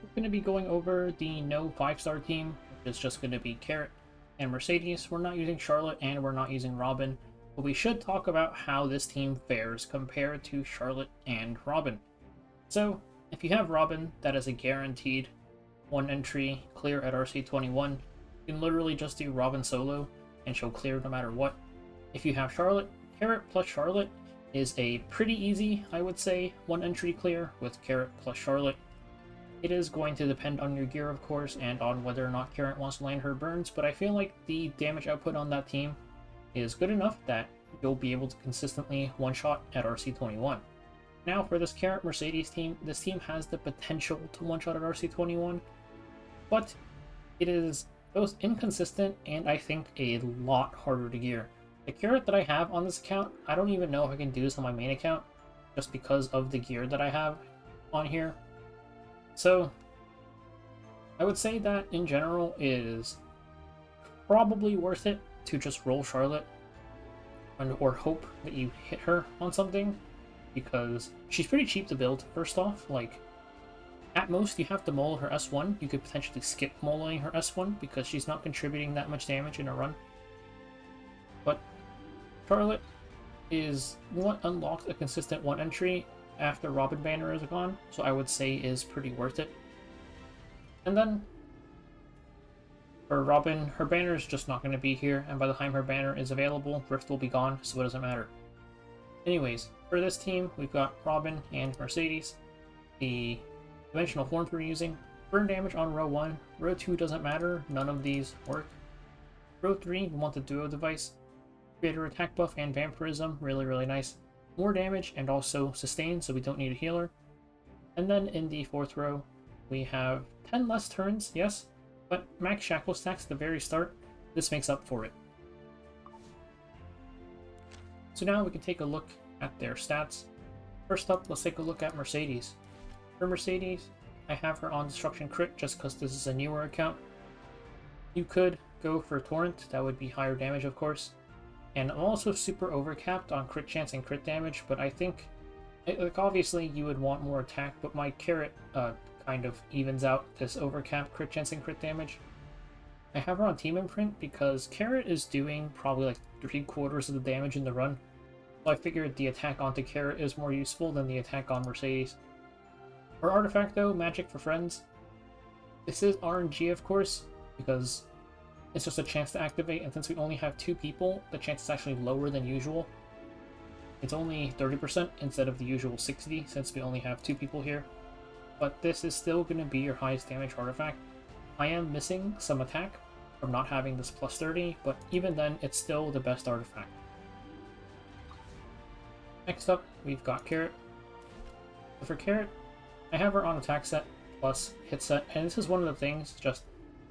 We're going to be going over the no 5-star team, which is just going to be Carrot and Mercedes. We're not using Charlotte and we're not using Robin, but we should talk about how this team fares compared to Charlotte and Robin. So, if you have Robin, that is a guaranteed 1 entry clear at RC21. You can literally just do Robin solo and she'll clear no matter what. If you have Charlotte, Carrot plus Charlotte is a pretty easy, I would say, 1 entry clear with Carrot plus Charlotte. It is going to depend on your gear, of course, and on whether or not Carrot wants to land her burns, but I feel like the damage output on that team is good enough that you'll be able to consistently one-shot at RC21. Now, for this Carrot Mercedes team, this team has the potential to one-shot at RC21, but it is both inconsistent and I think a lot harder to gear. The Carrot that I have on this account, I don't even know if I can do this on my main account, just because of the gear that I have on here. So, I would say that in general it is probably worth it to just roll Charlotte or hope that you hit her on something, because she's pretty cheap to build, first off. Like, at most you have to mole her S1. You could potentially skip moling her S1 because she's not contributing that much damage in a run. But Charlotte is what unlocks a consistent 1 entry after Robin banner is gone, so I would say is pretty worth it. And then for Robin, her banner is just not going to be here, and by the time her banner is available, Rift will be gone, so it doesn't matter. Anyways, for this team, we've got Robin and Mercedes. The dimensional horns we're using, burn damage on row 1, row 2 doesn't matter, none of these work. Row 3, we want the duo device, greater attack buff and vampirism, really nice. More damage and also sustain, so we don't need a healer. And then in the 4th row, we have 10 less turns, yes, but max shackle stacks at the very start. This makes up for it. So now we can take a look at their stats. First up, let's take a look at Mercedes. For Mercedes, I have her on Destruction Crit just because this is a newer account. You could go for Torrent, that would be higher damage of course. And I'm also super overcapped on crit chance and crit damage, but I think, like, obviously you would want more attack, but my Carrot kind of evens out this overcapped crit chance and crit damage. I have her on Team Imprint because Carrot is doing probably like 3/4 of the damage in the run, so I figured the attack onto Carrot is more useful than the attack on Mercedes. For Artifact though, Magic for Friends, this is RNG of course, because it's just a chance to activate, and since we only have 2 people, the chance is actually lower than usual. It's only 30% instead of the usual 60, since we only have 2 people here. But this is still going to be your highest damage artifact. I am missing some attack from not having this plus 30, but even then, it's still the best artifact. Next up, we've got Carrot. So for Carrot, I have her on attack set plus hit set, and this is one of the things, just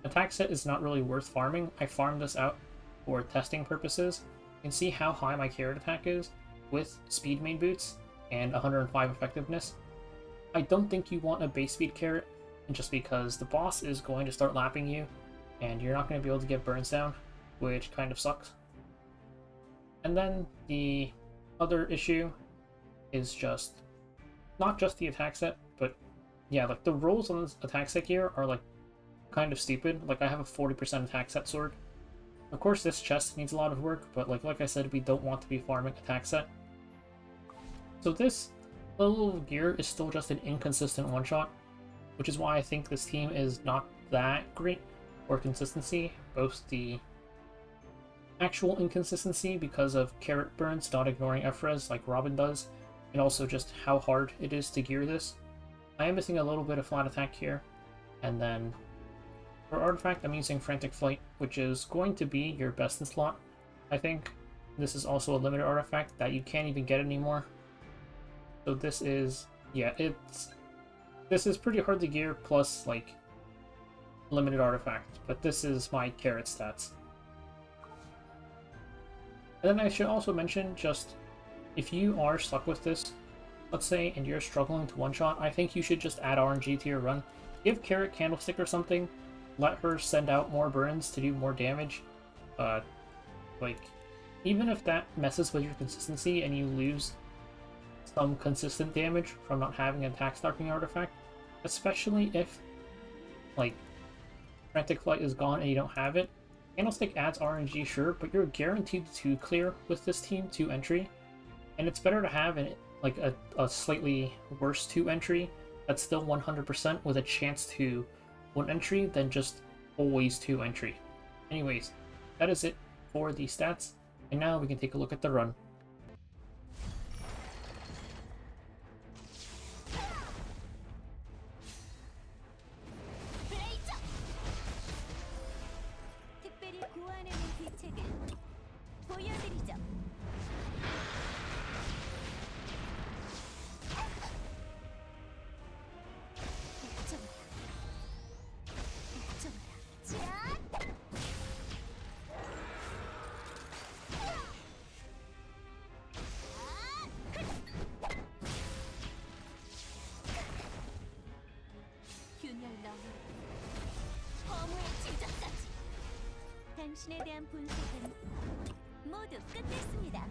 attack set is not really worth farming. I farmed this out for testing purposes. You can see how high my Carrot attack is with speed main boots and 105 effectiveness. I don't think you want a base speed Carrot, just because the boss is going to start lapping you and you're not going to be able to get burns down, which kind of sucks. And then the other issue is just not just the attack set, but yeah, like the rolls on this attack set here are like kind of stupid. Like, I have a 40% attack set sword. Of course this chest needs a lot of work, but like I said, we don't want to be farming attack set. So this level of gear is still just an inconsistent one-shot, which is why I think this team is not that great for consistency. Both the actual inconsistency because of Carrot burns not ignoring F-res like Robin does, and also just how hard it is to gear this. I am missing a little bit of flat attack here, and then for Artifact, I'm using Frantic Flight, which is going to be your best in slot, I think. This is also a limited artifact that you can't even get anymore. So this is, yeah, this is pretty hard to gear, plus, like, limited artifact. But this is my Carrot stats. And then I should also mention, just, if you are stuck with this, let's say, and you're struggling to one-shot, I think you should just add RNG to your run. Give Carrot Candlestick or something, let her send out more burns to do more damage. Like, even if that messes with your consistency and you lose some consistent damage from not having an attack stacking artifact, especially if like Frantic Flight is gone and you don't have it. Candlestick adds RNG, sure, but you're guaranteed to clear with this team 2 entry, and it's better to have like a slightly worse 2 entry that's still 100% with a chance to 1 entry than just always 2 entry. Anyways, that is it for the stats, and now we can take a look at the run. 당신에 대한 분석은 모두 끝냈습니다.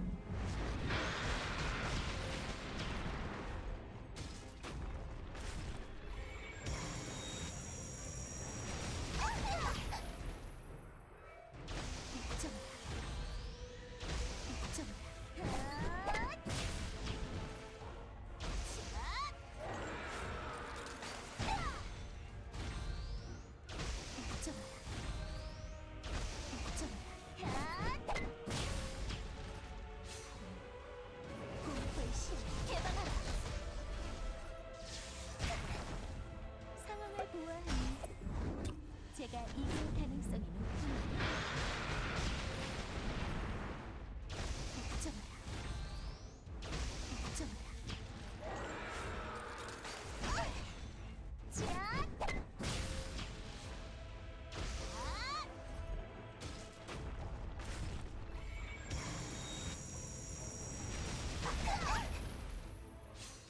제가 이길 가능성이 높습니다.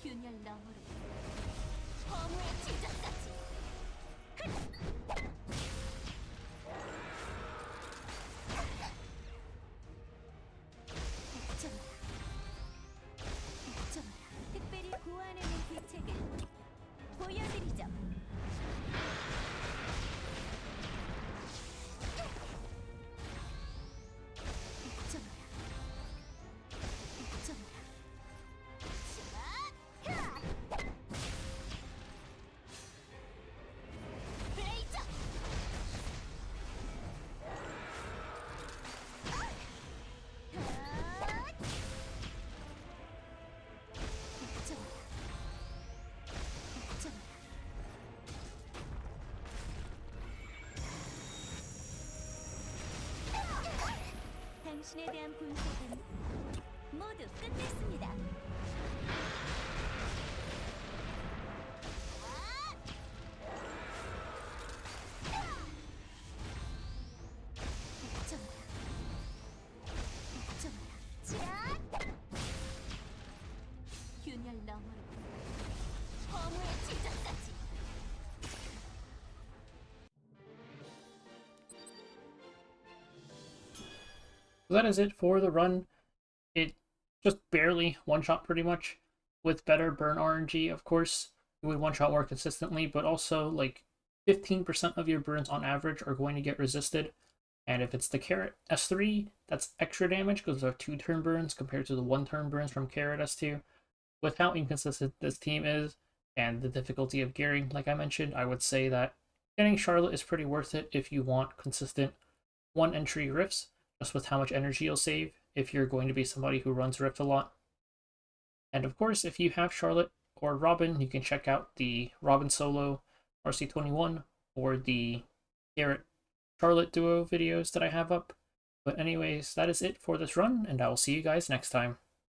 균열 너머로 허무의 지점까지. 특별히 고안하는 대책을 보여드리죠. 당신에 대한 분석은 모두 끝냈습니다. 균열 너머로 허무의 지점까지. So that is it for the run. It just barely one-shot pretty much. With better burn RNG, of course, it would one-shot more consistently, but also like 15% of your burns on average are going to get resisted. And if it's the Carrot S3, that's extra damage because of 2-turn burns compared to the 1-turn burns from Carrot S2. With how inconsistent this team is and the difficulty of gearing, like I mentioned, I would say that getting Charlotte is pretty worth it if you want consistent 1-entry rifts, just with how much energy you'll save if you're going to be somebody who runs Rift a lot. And of course, if you have Charlotte or Robin, you can check out the Robin solo RC21 or the Garrett Charlotte duo videos that I have up. But anyways, that is it for this run, and I will see you guys next time.